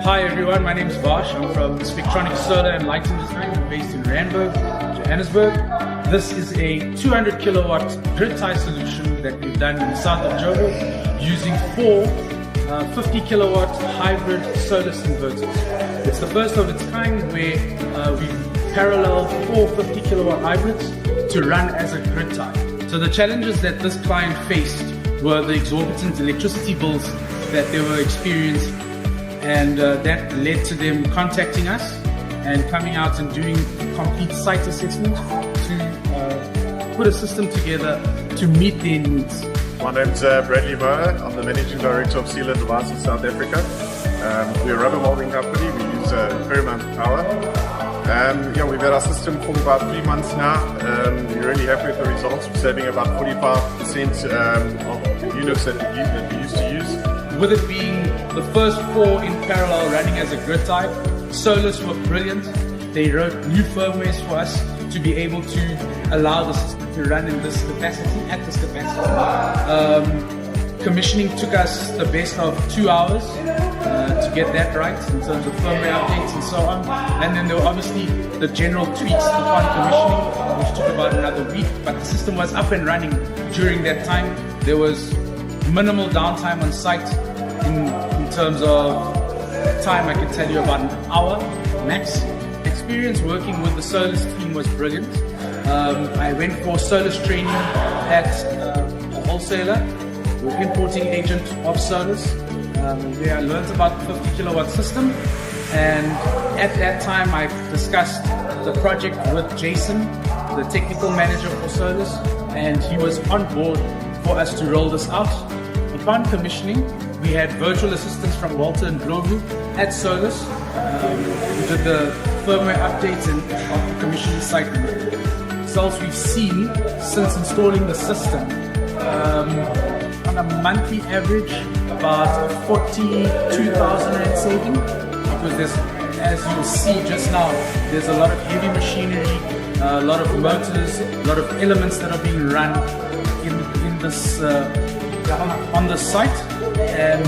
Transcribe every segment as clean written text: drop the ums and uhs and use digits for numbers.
Hi everyone, my name is Vash. I'm from Spectronic Solar and Lighting Design. I'm based in Randburg, Johannesburg. This is a 200 kilowatt grid tie solution that we've done in the south of Joburg using four 50 kilowatt hybrid Solis inverters. It's the first of its kind where we've paralleled four 50 kilowatt hybrids to run as a grid tie. So the challenges that this client faced were the exorbitant electricity bills that they were experiencing, and that led to them contacting us and coming out and doing complete site assessment to put a system together to meet their needs. My name's Bradley Moore. I'm the Managing Director of Seal & Device in South Africa. We're a rubber molding company. We use a fair amount of power. We've had our system for about 3 months now. We're really happy with the results. We're saving about 45% of the units that we used to use. With it being the first four in parallel running as a grid tie, Solis were brilliant. They wrote new firmwares for us to be able to allow the system to run in this capacity, at this capacity. Commissioning took us the best of 2 hours to get that right in terms of firmware updates and so on. And then there were obviously the general tweaks upon commissioning, which took about another week, but the system was up and running during that time. There was minimal downtime on site in terms of time. I can tell you about an hour max. Experience working with the Solis team was brilliant. I went for Solis training at Wholesaler, the importing agent of Solis, where I learned about the 50 kilowatt system, and at that time I discussed the project with Jason, the technical manager for Solis, and he was on board for us to roll this out. Upon commissioning, we had virtual assistance from Walter and Glovu at Solis. We did the firmware updates and of the commissioning cycle. Results we've seen since installing the system, on a monthly average, about 42,000 Rand saving, because there's, as you'll see just now, there's a lot of heavy machinery, a lot of motors, a lot of elements that are being run in this on the site, and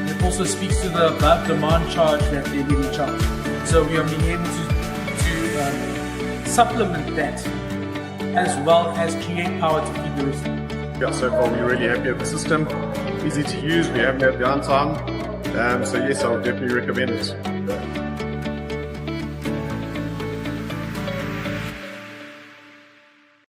it also speaks to the above demand charge that they're getting charged. So we are being able to supplement that as well as create power to feed the rest. Yeah, so far we're really happy with the system. Easy to use, we haven't had downtime. So yes, I would definitely recommend it.